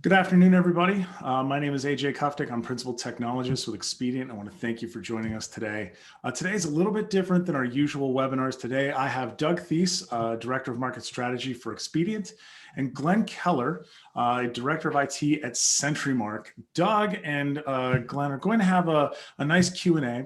Good afternoon, everybody. My name is AJ Kuftic. I'm Principal Technologist with Expedient. I want to thank you for joining us today. Today is a little bit different than our usual webinars. Today, I have Doug Theis, Director of Market Strategy for Expedient, and Glenn Keller, Director of IT at CountryMark. Doug and Glenn are going to have a nice Q&A.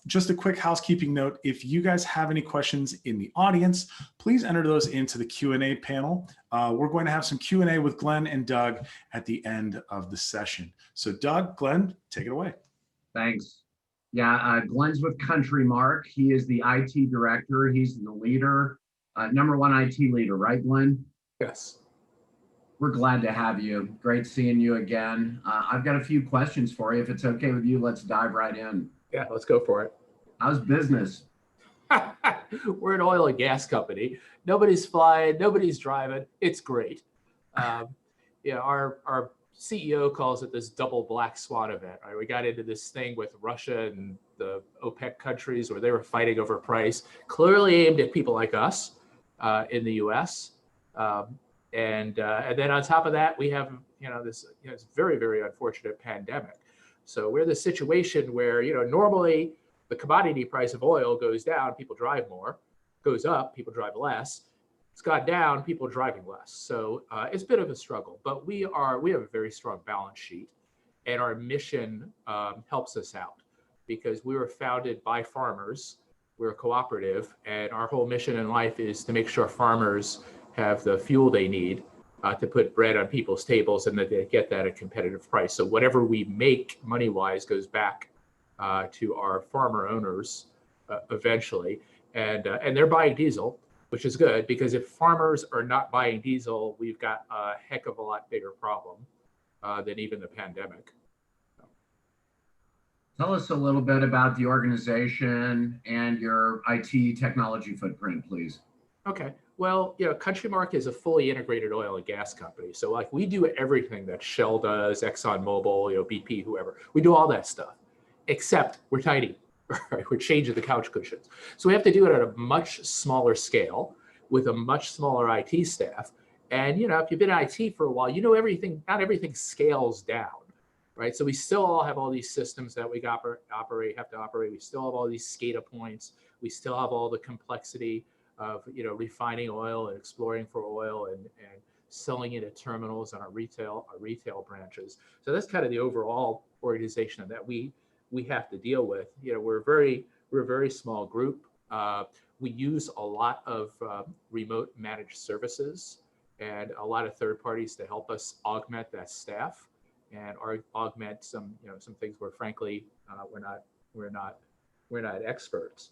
Just a quick housekeeping note, if you guys have any questions in the audience, please enter those into the Q&A panel. We're going to have some Q&A with Glenn and Doug at the end of the session. So Doug, Glenn, take it away. Thanks. Yeah, Glenn's with CountryMark. He is the IT director. He's the leader, number one IT leader, right, Glenn? Yes. We're glad to have you. Great seeing you again. I've got a few questions for you. If it's okay with you, let's dive right in. Yeah, let's go for it. How's business? We're an oil and gas company. Nobody's flying, nobody's driving. It's great. Yeah, our CEO calls it this double black swan event. Right? We got into this thing with Russia and the OPEC countries where they were fighting over price, clearly aimed at people like us in the U.S. And then on top of that, we have this very, very unfortunate pandemic. So we're in the situation where normally the commodity price of oil goes down, people drive more, goes up, people drive less. It's gone down, people are driving less. So it's a bit of a struggle, but we have a very strong balance sheet, and our mission helps us out because we were founded by farmers. We're a cooperative, and our whole mission in life is to make sure farmers have the fuel they need to put bread on people's tables, and that they get that at a competitive price. So whatever we make money-wise goes back to our farmer owners eventually, and they're buying diesel, which is good, because if farmers are not buying diesel, we've got a heck of a lot bigger problem than even the pandemic. Tell us a little bit about the organization and your IT technology footprint, please. Okay. Well, CountryMark is a fully integrated oil and gas company. So like we do everything that Shell does, ExxonMobil, BP, whoever. We do all that stuff, except we're tiny. Right? We're changing the couch cushions. So we have to do it at a much smaller scale with a much smaller IT staff. And, if you've been in IT for a while, everything, not everything scales down, right? So we still all have all these systems that we have to operate. We still have all these SCADA points. We still have all the complexity of, refining oil and exploring for oil and selling it at terminals and our retail branches. So that's kind of the overall organization that we have to deal with. We're a very small group. We use a lot of remote managed services and a lot of third parties to help us augment that staff and augment some things where frankly we're not experts.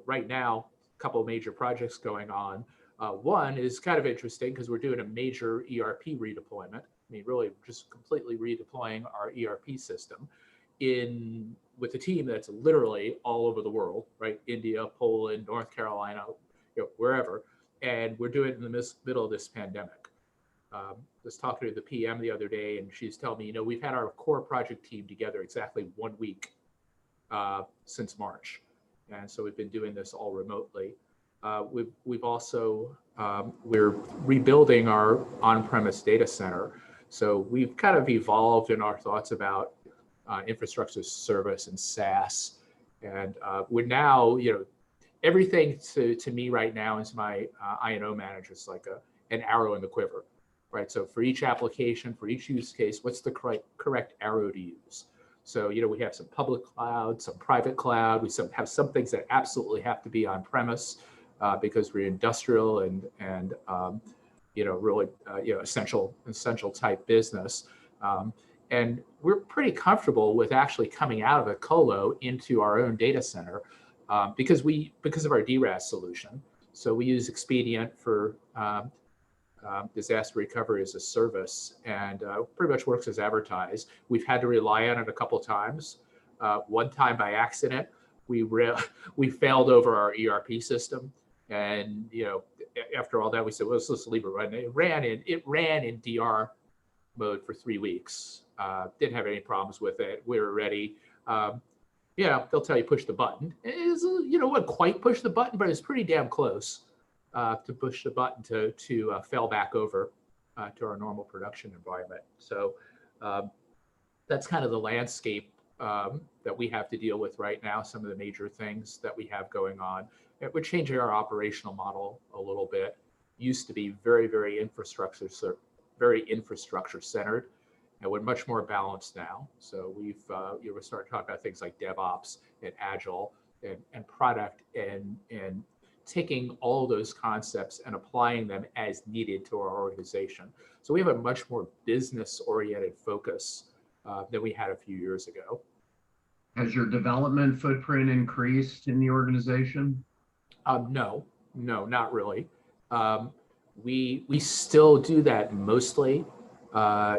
Right now, a couple of major projects going on. One is kind of interesting because we're doing a major ERP redeployment. I mean, really just completely redeploying our ERP system with a team that's literally all over the world, right? India, Poland, North Carolina, wherever. And we're doing it in the middle of this pandemic. Was talking to the PM the other day, and she's telling me, we've had our core project team together exactly 1 week since March. And so we've been doing this all remotely. We've also, we're rebuilding our on-premise data center. So we've kind of evolved in our thoughts about infrastructure as a service and SaaS. And we're now, everything to me right now is my I&O manager is like an arrow in the quiver, right? So for each application, for each use case, what's the correct arrow to use? So, we have some public cloud, some private cloud. We have some things that absolutely have to be on premise because we're industrial and really, essential type business. And we're pretty comfortable with actually coming out of a colo into our own data center because of our DRAS solution. So we use Expedient for disaster recovery as a service, and pretty much works as advertised. We've had to rely on it a couple times. One time by accident, we failed over our ERP system, and after all that, we said, well, let's just leave it running. It ran in DR mode for 3 weeks. Didn't have any problems with it. We were ready. They'll tell you push the button. It wouldn't quite push the button, but it's pretty damn close to push the button to fail back over. to our normal production environment. So that's kind of the landscape that we have to deal with right now. Some of the major things that we have going on. We're changing our operational model a little bit. Used to be very infrastructure centered, and we're much more balanced now. So we're starting to talk about things like DevOps and Agile and product and taking all those concepts and applying them as needed to our organization. So we have a much more business-oriented focus than we had a few years ago. Has your development footprint increased in the organization? No, not really. We still do that mostly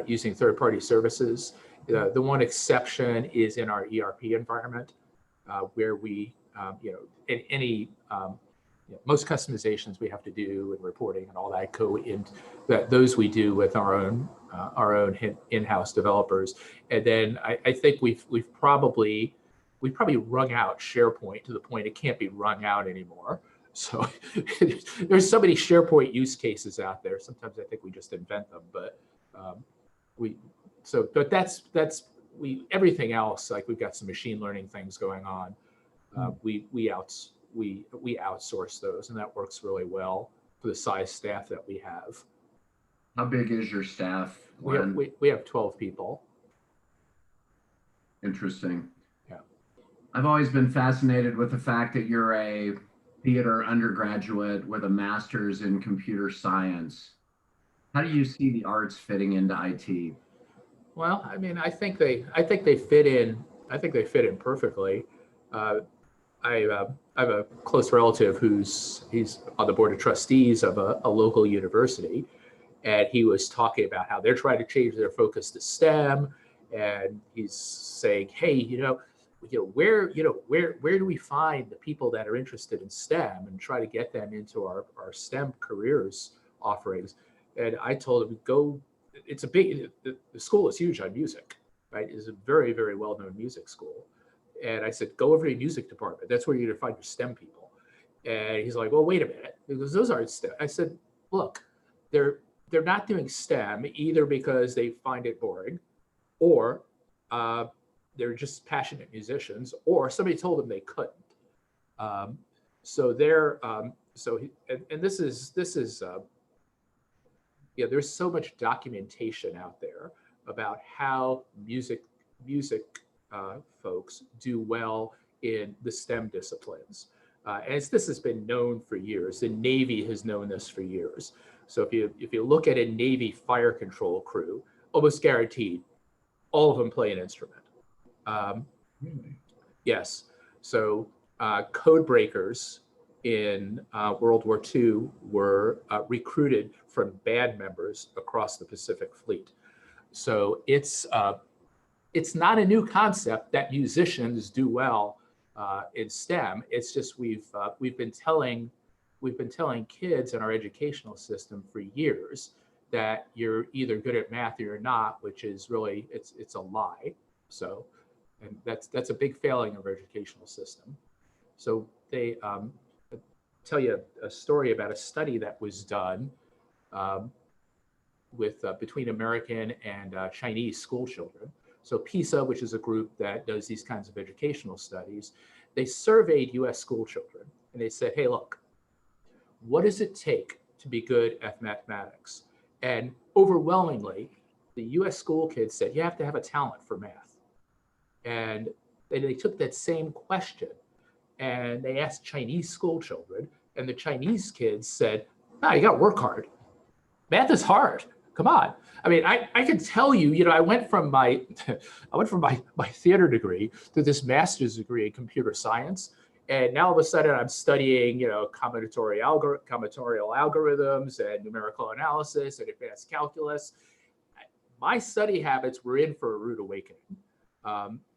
using third-party services. The one exception is in our ERP environment, where we, in any most customizations we have to do and reporting and all that go in. Those we do with our own in-house developers. And then I think we've probably wrung out SharePoint to the point it can't be wrung out anymore. So there's so many SharePoint use cases out there. Sometimes I think we just invent them, but everything else, like we've got some machine learning things going on. We outsource those, and that works really well for the size staff that we have. How big is your staff? We have 12 people. Interesting. Yeah. I've always been fascinated with the fact that you're a theater undergraduate with a master's in computer science. How do you see the arts fitting into IT? Well, I mean, I think they fit in. I think they fit in perfectly. I have a close relative he's on the board of trustees of a local university, and he was talking about how they're trying to change their focus to STEM, and he's saying, hey, where do we find the people that are interested in STEM and try to get them into our STEM careers offerings? And I told him, the school is huge on music, right? It's a very well-known music school. And I said, go over to the music department. That's where you're going to find your STEM people. And he's like, well, wait a minute. Because those aren't STEM. I said, look, they're not doing STEM either because they find it boring, or they're just passionate musicians, or somebody told them they couldn't. There's so much documentation out there about how music folks do well in the STEM disciplines. And this has been known for years. The Navy has known this for years. So if you look at a Navy fire control crew, almost guaranteed, all of them play an instrument. Really? Yes. So code breakers in World War II were recruited from band members across the Pacific Fleet. So it's not a new concept that musicians do well in STEM. It's just we've been telling kids in our educational system for years that you're either good at math or you're not, which is really it's a lie. So, and that's a big failing of our educational system. So they tell you a story about a study that was done between American and Chinese school children. So PISA, which is a group that does these kinds of educational studies, they surveyed US school children and they said, hey, look, what does it take to be good at mathematics? And overwhelmingly, the US school kids said, you have to have a talent for math. And they took that same question and they asked Chinese school children, and the Chinese kids said, you got to work hard. Math is hard. Come on. I mean, I can tell you, I went from my theater degree to this master's degree in computer science. And now all of a sudden I'm studying, combinatorial algorithms and numerical analysis and advanced calculus. My study habits were in for a rude awakening.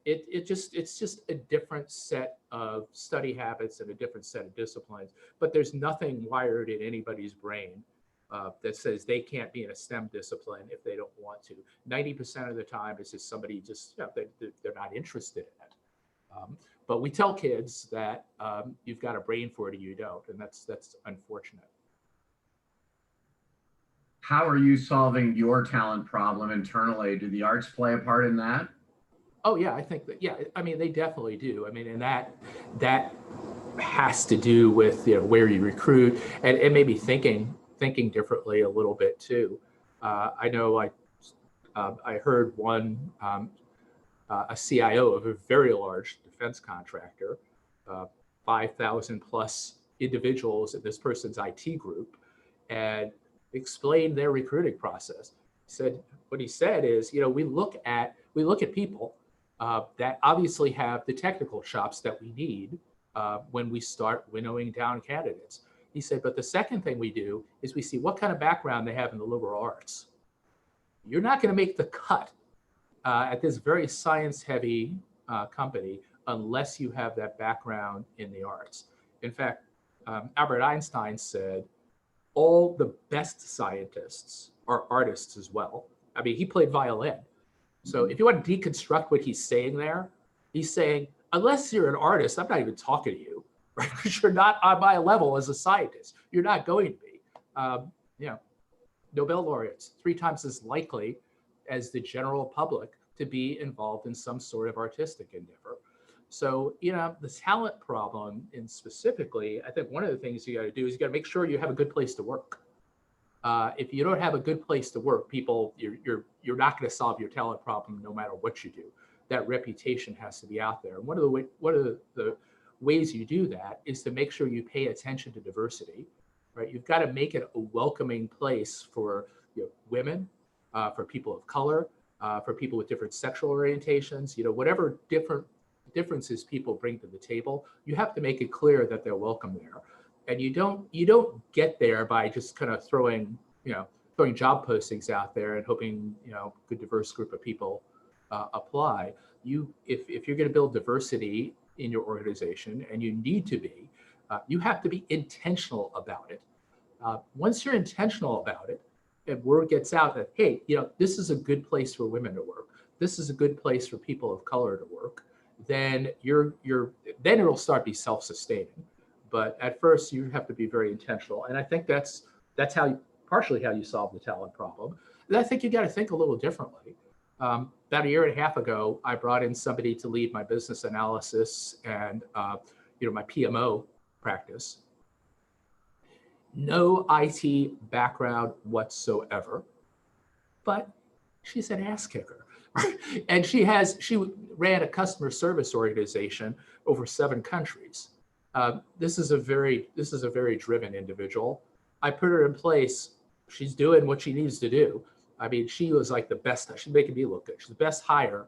It's just a different set of study habits and a different set of disciplines, but there's nothing wired in anybody's brain that says they can't be in a STEM discipline if they don't want to. 90% of the time, it's just somebody they're not interested in it. But we tell kids that you've got a brain for it or you don't, and that's unfortunate. How are you solving your talent problem internally? Do the arts play a part in that? Oh yeah, I think that, yeah, I mean, they definitely do. I mean, and that has to do with, where you recruit, and maybe thinking differently a little bit too. I know I heard a CIO of a very large defense contractor, uh, 5,000 plus individuals in this person's IT group, and explained their recruiting process. What he said is, we look at people that obviously have the technical chops that we need when we start winnowing down candidates. He said, but the second thing we do is we see what kind of background they have in the liberal arts. You're not going to make the cut at this very science-heavy company unless you have that background in the arts. In fact, Albert Einstein said, all the best scientists are artists as well. I mean, he played violin. So if you want to deconstruct what he's saying there, he's saying, unless you're an artist, I'm not even talking to you, right? Because you're not on my level as a scientist. You're not going to be. You know, Nobel laureates, 3 times as likely as the general public to be involved in some sort of artistic endeavor. So, the talent problem, and specifically, I think one of the things you got to do is you got to make sure you have a good place to work. If you don't have a good place to work, you're not going to solve your talent problem no matter what you do. That reputation has to be out there. And one of the ways you do that is to make sure you pay attention to diversity, right? You've got to make it a welcoming place for women, for people of color, for people with different sexual orientations, whatever differences people bring to the table, you have to make it clear that they're welcome there. And you don't get there by just kind of throwing job postings out there and hoping good diverse group of people apply. If you're going to build diversity in your organization, and you need to be, you have to be intentional about it. Once you're intentional about it, and word gets out that, hey, this is a good place for women to work, this is a good place for people of color to work, then then it'll start to be self-sustaining. But at first, you have to be very intentional, and I think that's partially how you solve the talent problem. And I think you got to think a little differently. About a year and a half ago, I brought in somebody to lead my business analysis and my PMO practice. No IT background whatsoever, but she's an ass kicker. And she ran a customer service organization over 7 countries. This is a very driven individual. I put her in place. She's doing what she needs to do. I mean, she was like the best. She's making me look good. She's the best hire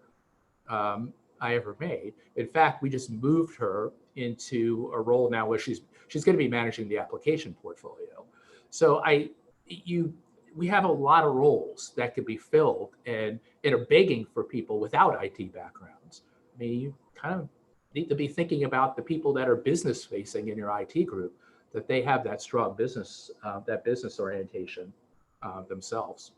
I ever made. In fact, we just moved her into a role now where she's going to be managing the application portfolio. So we have a lot of roles that could be filled and are begging for people without IT backgrounds. I mean, you kind of need to be thinking about the people that are business facing in your IT group, that they have that strong business orientation themselves.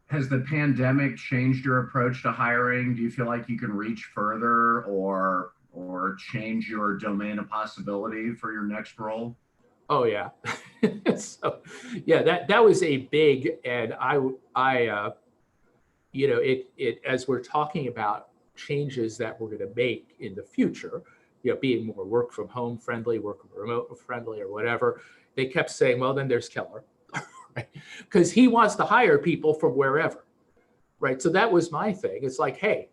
Has the pandemic changed your approach to hiring? Do you feel like you can reach further or change your domain of possibility for your next role? Oh yeah. So yeah, that was a big, and it as we're talking about changes that we're going to make in the future, being more work from home friendly, work remote friendly, or whatever, they kept saying, well, then there's Keller, right? Because he wants to hire people from wherever, right? So that was my thing. It's like, hey,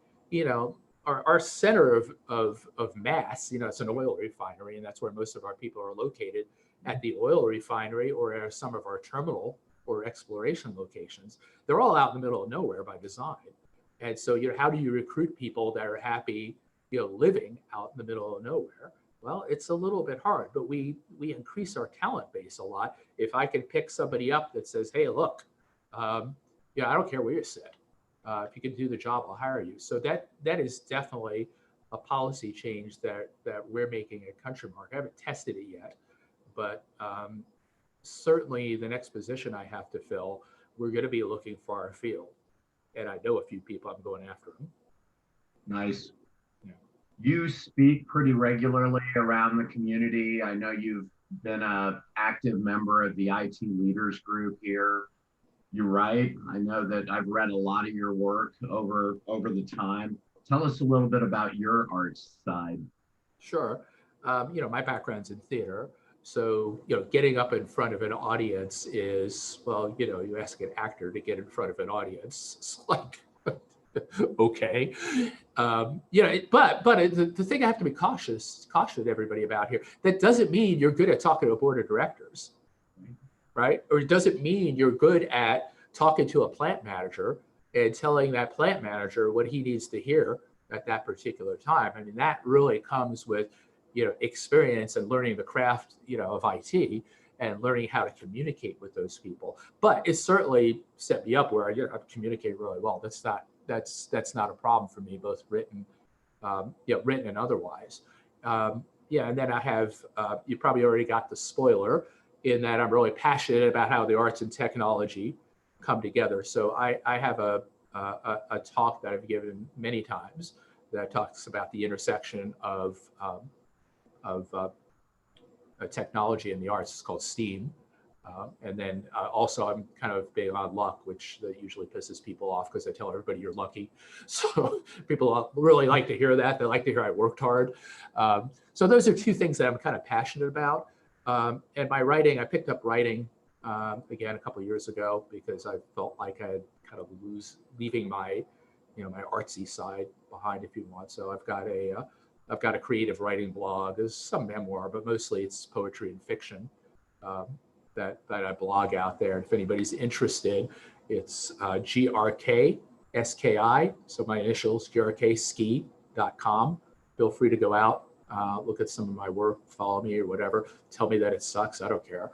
our center of mass, it's an oil refinery, and that's where most of our people are located, at the oil refinery or at some of our terminal or exploration locations. They're all out in the middle of nowhere by design. And so, how do you recruit people that are happy, living out in the middle of nowhere? Well, it's a little bit hard, but we increase our talent base a lot. If I can pick somebody up that says, hey, look, I don't care where you sit. If you can do the job, I'll hire you. So that is definitely a policy change that we're making at CountryMark. I haven't tested it yet, but certainly the next position I have to fill, we're going to be looking far afield. And I know a few people, I'm going after them. Nice. Yeah. You speak pretty regularly around the community. I know you've been a active member of the IT leaders group here. You write. I know that I've read a lot of your work over the time. Tell us a little bit about your arts side. Sure. My background's in theater. So, getting up in front of an audience is, well, you ask an actor to get in front of an audience. It's like, okay. The thing I have to be caution everybody about here, that doesn't mean you're good at talking to a board of directors, right? Or it doesn't mean you're good at talking to a plant manager and telling that plant manager what he needs to hear at that particular time. I mean, that really comes with, experience and learning the craft, of IT and learning how to communicate with those people. But it certainly set me up where I communicate really well. That's not a problem for me, both written and otherwise. And then I have, you probably already got the spoiler in that I'm really passionate about how the arts and technology come together. So I have a talk that I've given many times that talks about the intersection of technology and the arts. It's called STEAM. And then also I'm kind of big on luck, which that usually pisses people off because I tell everybody you're lucky. So people really like to hear that. They like to hear I worked hard. So those are two things that I'm kind of passionate about. And my writing, I picked up writing again a couple of years ago because I felt like I had kind of leaving my, my artsy side behind, if you want. So I've got a creative writing blog. There's some memoir, but mostly it's poetry and fiction that I blog out there. And if anybody's interested, it's GRKSKI. So my initials, grkski.com. Feel free to go out, look at some of my work, follow me or whatever. Tell me that it sucks. I don't care.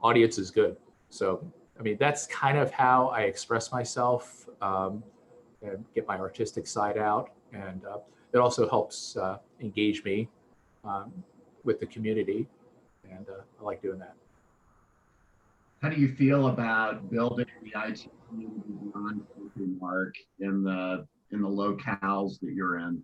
Audience is good. So, I mean, that's kind of how I express myself and get my artistic side out. And it also helps engage me with the community. And I like doing that. How do you feel about building the IT community beyond CountryMark in the locales that you're in?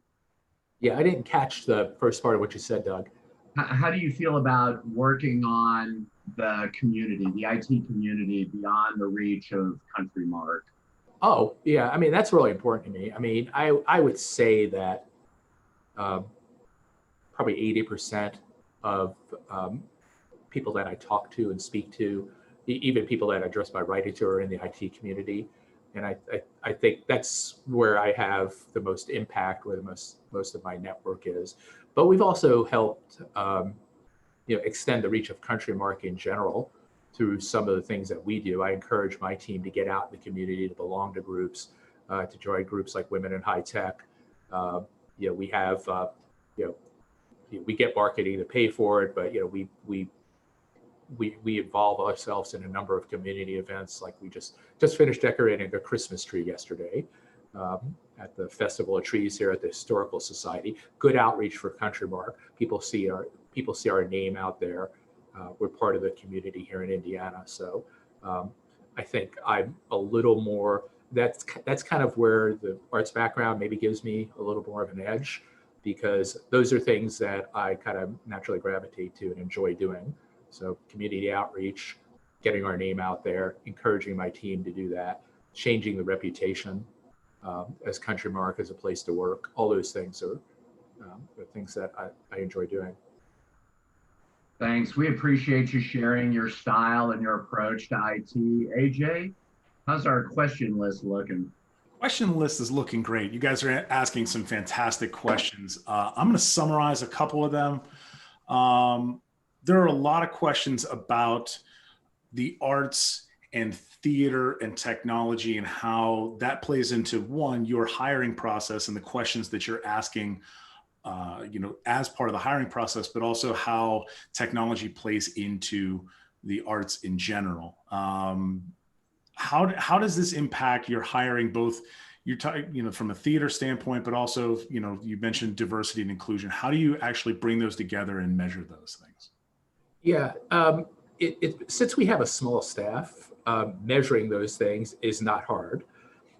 Yeah, I didn't catch the first part of what you said, Doug. How do you feel about working on the community, the IT community beyond the reach of CountryMark? Oh, yeah. I mean, that's really important to me. I mean, I would say that probably 80% of people that I talk to and speak to, even people that I address my writing to, are in the IT community. And I think that's where I have the most impact, where the most of my network is. But we've also helped extend the reach of CountryMark in general through some of the things that we do. I encourage my team to get out in the community, to belong to groups, to join groups like Women in High Tech. We have, we get marketing to pay for it, but we involve ourselves in a number of community events. Like we just finished decorating a Christmas tree yesterday at the Festival of Trees here at the Historical Society. Good outreach for CountryMark. People see our name out there. We're part of the community here in Indiana. So I think I'm a little more, that's kind of where the arts background maybe gives me a little more of an edge, because those are things that I kind of naturally gravitate to and enjoy doing. So community outreach, getting our name out there, encouraging my team to do that, changing the reputation as CountryMark as a place to work. All those things are things that I enjoy doing. Thanks. We appreciate you sharing your style and your approach to IT. AJ, how's our question list looking? Question list is looking great. You guys are asking some fantastic questions. I'm going to summarize a couple of them. There are a lot of questions about the arts and theater and technology and how that plays into, one, your hiring process and the questions that you're asking as part of the hiring process, but also how technology plays into the arts in general. How does this impact your hiring, both from a theater standpoint, but also, you mentioned diversity and inclusion. How do you actually bring those together and measure those things? Yeah, since we have a small staff, measuring those things is not hard.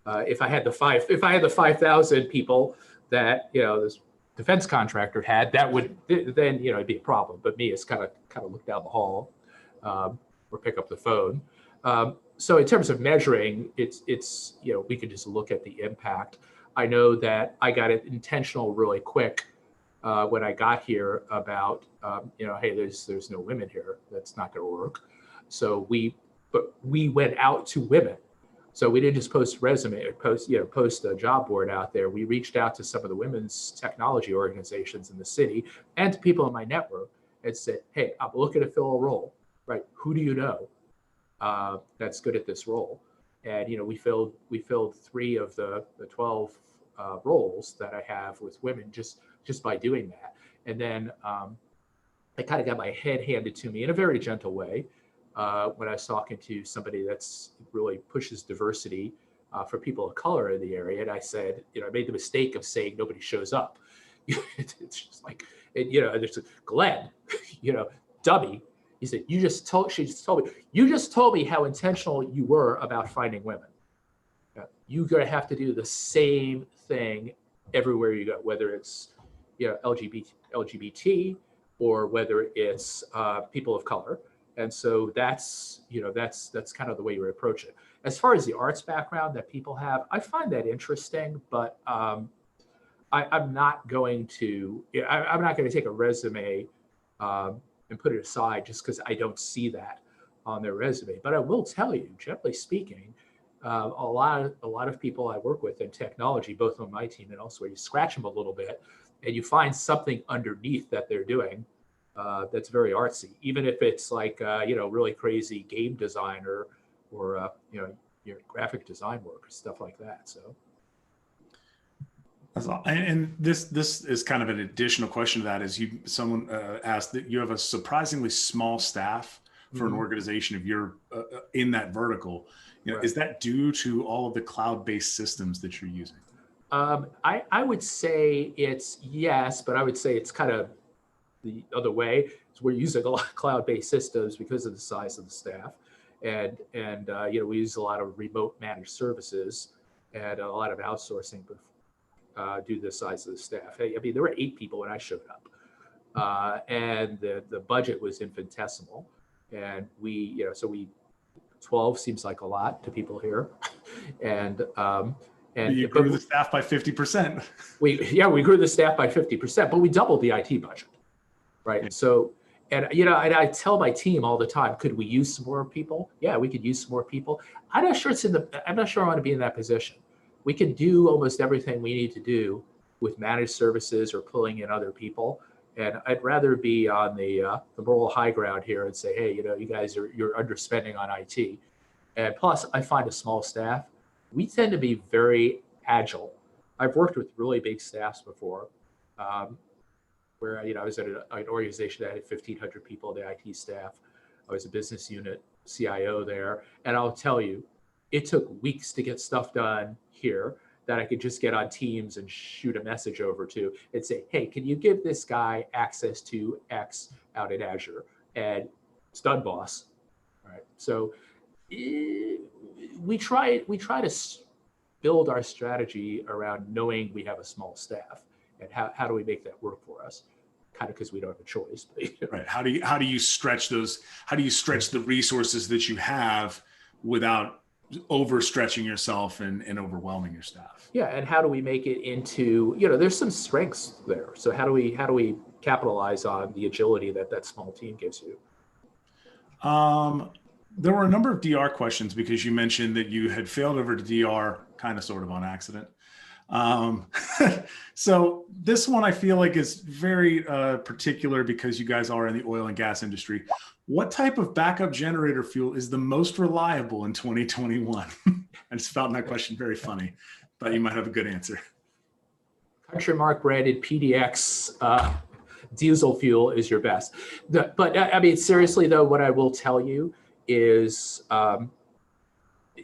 If I had the 5,000 people that, defense contractor had, that would then it'd be a problem. But me, it's kind of look down the hall or pick up the phone. So in terms of measuring, it's we could just look at the impact. I know that I got it intentional really quick when I got here about hey, there's no women here. That's not going to work. So we went out to women. So we didn't just post post a job board out there. We reached out to some of the women's technology organizations in the city and to people in my network and said, hey, I'm looking to fill a role, right? Who do you know that's good at this role? And we filled 3 of the 12 roles that I have with women just by doing that. And then I kind of got my head handed to me in a very gentle way when I was talking to somebody that's really pushes diversity for people of color in the area. And I said, I made the mistake of saying nobody shows up. It's just like, there's a Glenn, dummy. He said, she just told me how intentional you were about finding women. You're going to have to do the same thing everywhere you go, whether it's LGBT or whether it's people of color. And so that's kind of the way you approach it. As far as the arts background that people have, I find that interesting, but I'm not going to take a resume and put it aside just because I don't see that on their resume. But I will tell you, generally speaking, a lot of people I work with in technology, both on my team and elsewhere, you scratch them a little bit and you find something underneath that they're doing that's very artsy, even if it's like really crazy game designer or your graphic design work, stuff like that. So. And this is kind of an additional question to that. Is someone asked that you have a surprisingly small staff for an organization of your in that vertical. Right. Is that due to all of the cloud-based systems that you're using? I would say it's yes, but I would say it's kind of the other way. So we're using a lot of cloud-based systems because of the size of the staff, and we use a lot of remote managed services and a lot of outsourcing due to the size of the staff. Hey, I mean, there were 8 people when I showed up, and the budget was infinitesimal, and we 12 seems like a lot to people here, and you grew the staff by 50%. We grew the staff by 50%, but we doubled the IT budget. Right. Yeah. So, and I tell my team all the time, could we use some more people? Yeah, we could use some more people. I'm not sure I want to be in that position. We can do almost everything we need to do with managed services or pulling in other people. And I'd rather be on the moral high ground here and say, hey, you guys you're underspending on IT. And plus, I find a small staff, we tend to be very agile. I've worked with really big staffs before. Where I was at an organization that had 1,500 people, the IT staff. I was a business unit CIO there, and I'll tell you, it took weeks to get stuff done here that I could just get on Teams and shoot a message over to and say, hey, can you give this guy access to X out in Azure? And it's done, boss. All right. So we try to build our strategy around knowing we have a small staff. And how do we make that work for us? Kind of because we don't have a choice. Right. How do you stretch the resources that you have without overstretching yourself and overwhelming your staff? Yeah. And how do we make it into, there's some strengths there. So how do we capitalize on the agility that small team gives you? There were a number of DR questions because you mentioned that you had failed over to DR kind of sort of on accident. So this one I feel like is very particular because you guys are in the oil and gas industry. What type of backup generator fuel is the most reliable in 2021? I just found that question very funny. Thought you might have a good answer. CountryMark branded PDX diesel fuel is your best. But I mean, seriously though, what I will tell you is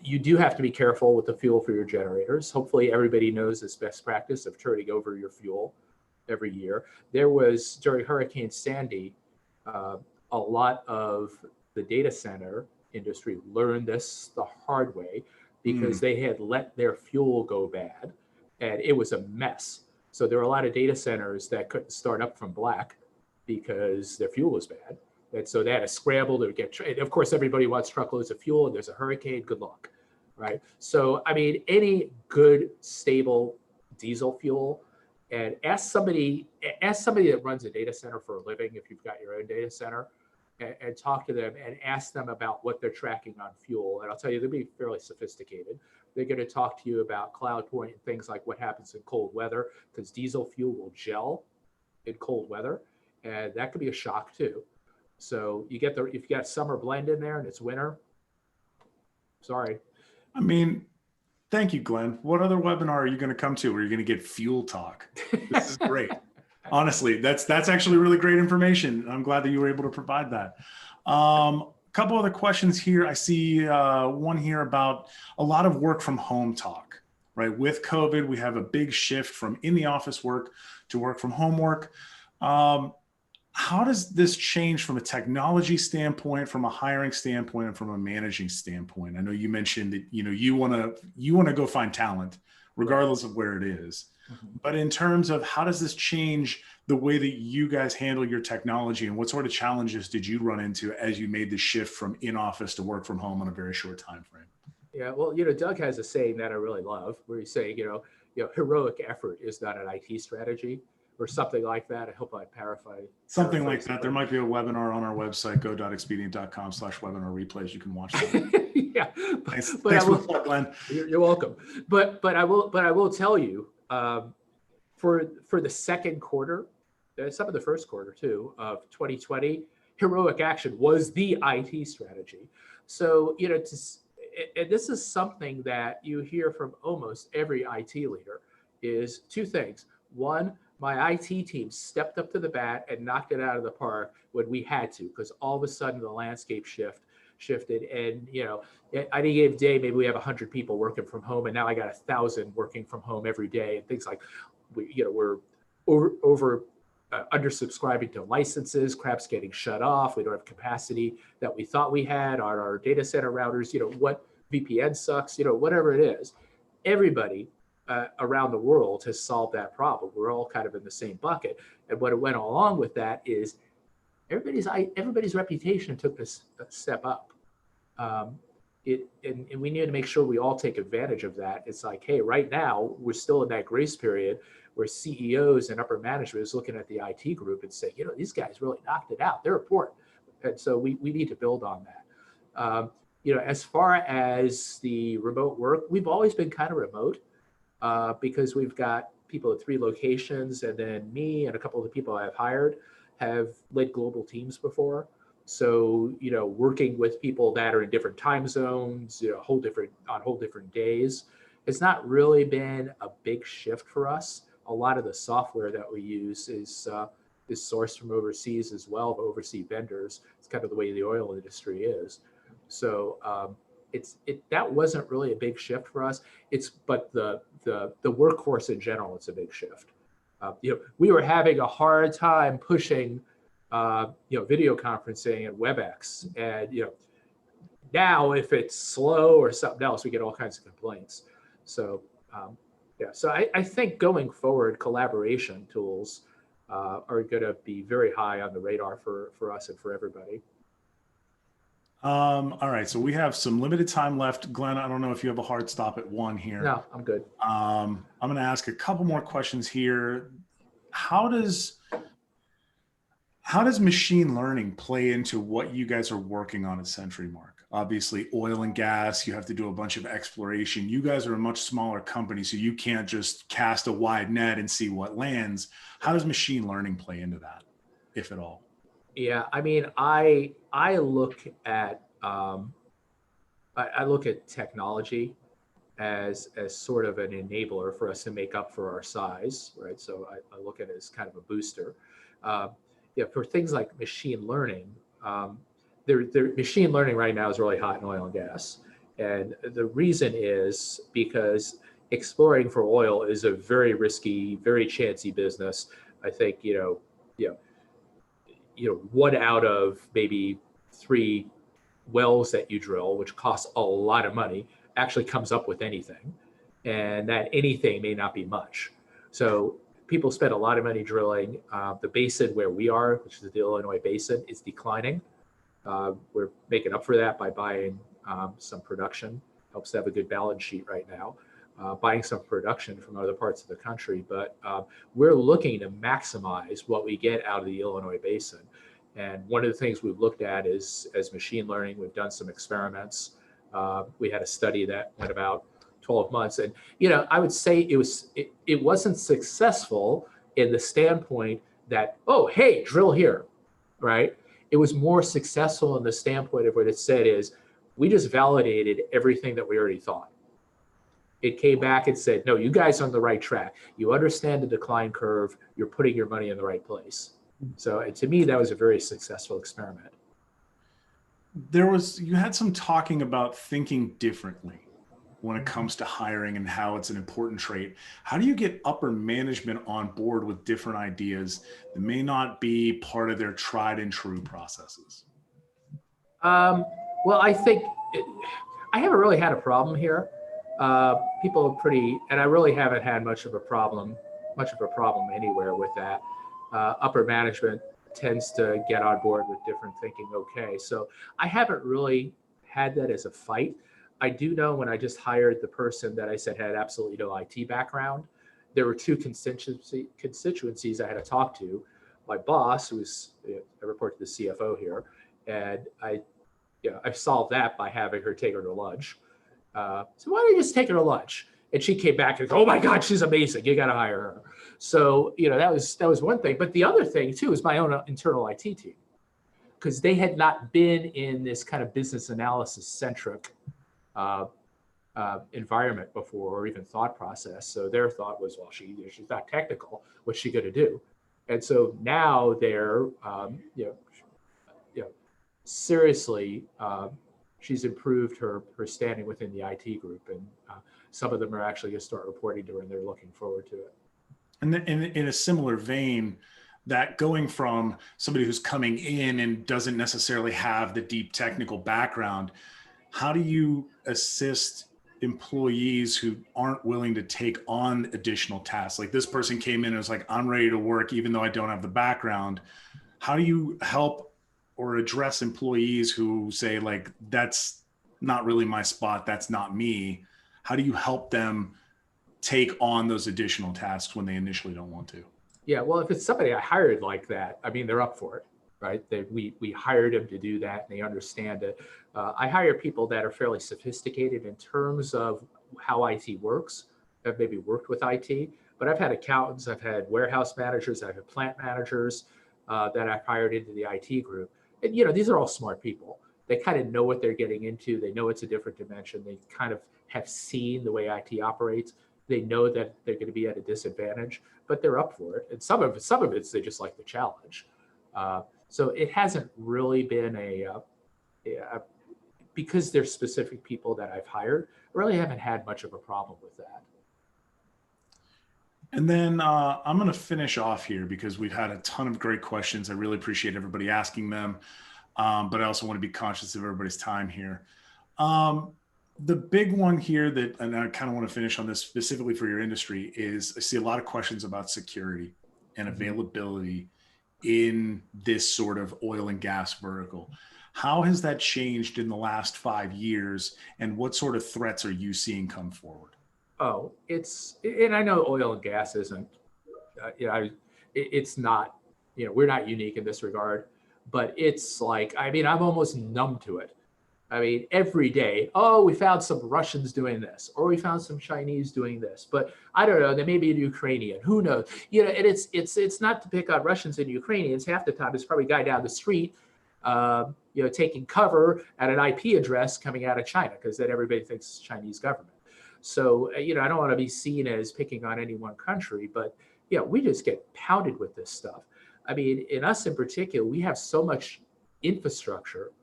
you do have to be careful with the fuel for your generators. Hopefully everybody knows this best practice of turning over your fuel every year. There was, during Hurricane Sandy, a lot of the data center industry learned this the hard way because they had let their fuel go bad and it was a mess. So there were a lot of data centers that couldn't start up from black because their fuel was bad. And so they had to scramble to get, and of course, everybody wants truckloads of fuel and there's a hurricane, good luck, right? So, I mean, any good, stable diesel fuel, and ask somebody that runs a data center for a living, if you've got your own data center, and talk to them and ask them about what they're tracking on fuel. And I'll tell you, they'll be fairly sophisticated. They're going to talk to you about cloud point and things like what happens in cold weather, because diesel fuel will gel in cold weather, and that could be a shock too. So you get if you got summer blend in there and it's winter, sorry. I mean, thank you, Glenn. What other webinar are you going to come to where you're going to get fuel talk? This is great. Honestly, that's actually really great information. I'm glad that you were able to provide that. A couple other questions here. I see one here about a lot of work from home talk, right? With COVID, we have a big shift from in the office work to work from home work. How does this change from a technology standpoint, from a hiring standpoint, and from a managing standpoint? I know you mentioned that you want to go find talent, regardless of where it is. Mm-hmm. But in terms of how does this change the way that you guys handle your technology, and what sort of challenges did you run into as you made the shift from in office to work from home on a very short time frame? Yeah, well, Doug has a saying that I really love, where he's saying, heroic effort is not an IT strategy, or something like that. I hope I paraphrase. Something like that. There might be a webinar on our website, go.expedient.com/webinar replays. You can watch that. Yeah. Thanks for that, Glenn. You're welcome. But I will tell you, for the second quarter, some of the first quarter too of 2020, heroic action was the IT strategy. So, and this is something that you hear from almost every IT leader, is two things. One, my IT team stepped up to the bat and knocked it out of the park when we had to, because all of a sudden the landscape shifted. And, at any given day, maybe we have 100 people working from home, and now I got 1,000 working from home every day, and things like, we're over undersubscribing to licenses, crap's getting shut off. We don't have capacity that we thought we had on our data center routers. What VPN sucks, whatever it is. Everybody around the world has solved that problem. We're all kind of in the same bucket. And what went along with that is everybody's reputation took a step up. And we need to make sure we all take advantage of that. It's like, hey, right now we're still in that grace period where CEOs and upper management is looking at the IT group and say, these guys really knocked it out. They're important. And so we need to build on that. As far as the remote work, we've always been kind of remote. Because we've got people at 3 locations, and then me and a couple of the people I've hired have led global teams before. So, working with people that are in different time zones, on whole different days, it's not really been a big shift for us. A lot of the software that we use is sourced from overseas as well, of overseas vendors. It's kind of the way the oil industry is. So, that wasn't really a big shift for us. But the workforce in general, it's a big shift. We were having a hard time pushing, video conferencing and WebEx, and now if it's slow or something else, we get all kinds of complaints. So so I think going forward, collaboration tools are going to be very high on the radar for us and for everybody. All right, so we have some limited time left. Glenn, I don't know if you have a hard stop at 1 here. No, I'm good. I'm going to ask a couple more questions here. How does machine learning play into what you guys are working on at CountryMark? Obviously, oil and gas, you have to do a bunch of exploration. You guys are a much smaller company, so you can't just cast a wide net and see what lands. How does machine learning play into that, if at all? Yeah, I mean, I look at technology as sort of an enabler for us to make up for our size, right? So I look at it as kind of a booster. For things like machine learning, machine learning right now is really hot in oil and gas, and the reason is because exploring for oil is a very risky, very chancy business. I think 1 out of maybe 3 wells that you drill, which costs a lot of money, actually comes up with anything, and that anything may not be much. So people spend a lot of money drilling. The basin where we are, which is the Illinois basin, is declining. We're making up for that by buying some production. Helps to have a good balance sheet right now. Buying some production from other parts of the country, but we're looking to maximize what we get out of the Illinois basin. And one of the things we've looked at is as machine learning. We've done some experiments. We had a study that went about 12 months, and I would say it wasn't successful in the standpoint that, oh, hey, drill here, right? It was more successful in the standpoint of what it said is we just validated everything that we already thought. It came back and said, no, you guys are on the right track. You understand the decline curve. You're putting your money in the right place. So to me, that was a very successful experiment. You had some talking about thinking differently when it comes to hiring and how it's an important trait. How do you get upper management on board with different ideas that may not be part of their tried and true processes? Well, I think I haven't really had a problem here. People are and I really haven't had much of a problem anywhere with that. Upper management tends to get on board with different thinking. Okay, so I haven't really had that as a fight. I do know when I just hired the person that I said had absolutely no IT background, there were two constituencies I had to talk to. My boss, I report to the CFO here, and I solved that by having her take her to lunch. So why don't you just take her to lunch? And she came back and go, oh my God, she's amazing. You got to hire her. So, that was one thing. But the other thing too is my own internal IT team, because they had not been in this kind of business analysis centric environment before, or even thought process. So their thought was, well, she's not technical. What's she going to do? And so now they're, seriously, she's improved her standing within the IT group, and some of them are actually going to start reporting to her, and they're looking forward to it. And then in a similar vein, that going from somebody who's coming in and doesn't necessarily have the deep technical background, how do you assist employees who aren't willing to take on additional tasks? Like this person came in and was like, I'm ready to work even though I don't have the background. How do you help or address employees who say, like, that's not really my spot, that's not me? How do you help them take on those additional tasks when they initially don't want to? Yeah, well, if it's somebody I hired like that, I mean, they're up for it, right? We hired them to do that, and they understand it. I hire people that are fairly sophisticated in terms of how IT works, have maybe worked with IT, but I've had accountants, I've had warehouse managers, I've had plant managers that I've hired into the IT group. And, these are all smart people. They kind of know what they're getting into. They know it's a different dimension. They kind of have seen the way IT operates. They know that they're going to be at a disadvantage, but they're up for it. And some of it's they just like the challenge. So it hasn't really been because there's specific people that I've hired, I really haven't had much of a problem with that. And then I'm going to finish off here because we've had a ton of great questions. I really appreciate everybody asking them, but I also want to be conscious of everybody's time here. The big one here and I kind of want to finish on this specifically for your industry, is I see a lot of questions about security and availability in this sort of oil and gas vertical. How has that changed in the last 5 years, and what sort of threats are you seeing come forward? Oh, and I know oil and gas isn't, it's not, we're not unique in this regard, but it's like, I mean, I'm almost numb to it. I mean, every day, oh, we found some Russians doing this, or we found some Chinese doing this, but I don't know, they may be a Ukrainian, who knows? And it's not to pick on Russians and Ukrainians. Half the time, it's probably a guy down the street, taking cover at an IP address coming out of China, because then everybody thinks it's Chinese government. So, I don't want to be seen as picking on any one country, but we just get pounded with this stuff. I mean, in us in particular, we have so much infrastructure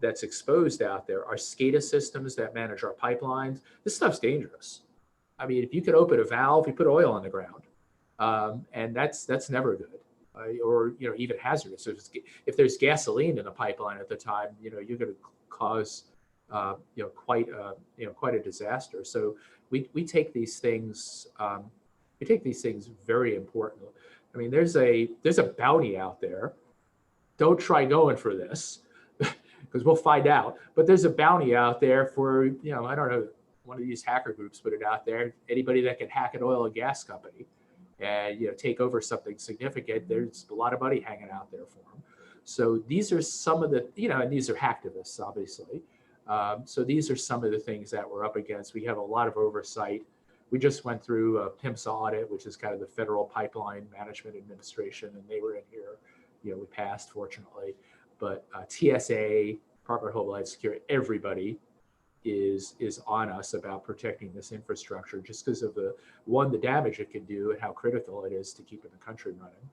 that's exposed out there. Our SCADA systems that manage our pipelines, this stuff's dangerous. I mean, if you could open a valve, you put oil on the ground, and that's never good, or even hazardous. If there's gasoline in a pipeline at the time, you're going to cause quite a disaster. So we take these things We take these things very important. I mean, there's a bounty out there. Don't try going for this because we'll find out. But there's a bounty out there for, you know, I don't know, one of these hacker groups put it out there. Anybody that can hack an oil and gas company and, you know, take over something significant, there's a lot of money hanging out there for them. So these are some of the, you know, and these are hacktivists, obviously. So these are some of the things that we're up against. We have a lot of oversight. We just went through a PIMS audit, which is kind of the Federal Pipeline Management Administration, and they were in here. You know, we passed, fortunately. But TSA, Department of Homeland Security, everybody is on us about protecting this infrastructure just because of the damage it can do and how critical it is to keeping the country running.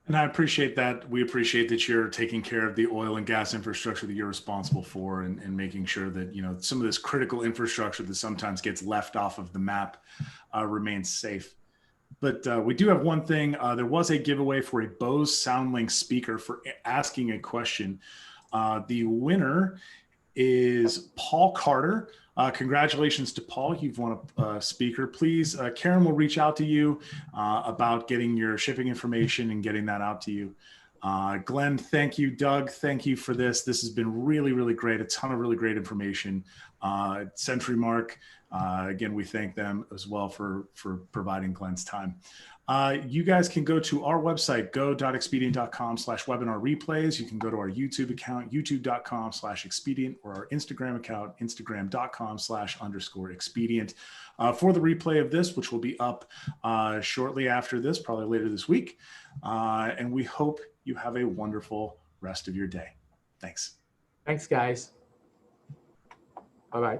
And I appreciate that. We appreciate that you're taking care of the oil and gas infrastructure that you're responsible for, and making sure that, you know, some of this critical infrastructure that sometimes gets left off of the map remains safe. But we do have one thing. There was a giveaway for a Bose SoundLink speaker for asking a question. The winner is Paul Carter. Congratulations to Paul. You've won a speaker. Please, Karen will reach out to you about getting your shipping information and getting that out to you. Glenn, thank you. Doug, thank you for this. This has been really, really great. A ton of really great information. CountryMark, again, we thank them as well for providing Glenn's time. You guys can go to our website, go.expedient.com/webinar replays. You can go to our YouTube account, youtube.com/expedient, or our Instagram account, instagram.com/_expedient, for the replay of this, which will be up shortly after this, probably later this week. And we hope you have a wonderful rest of your day. Thanks. Thanks, guys. Bye-bye.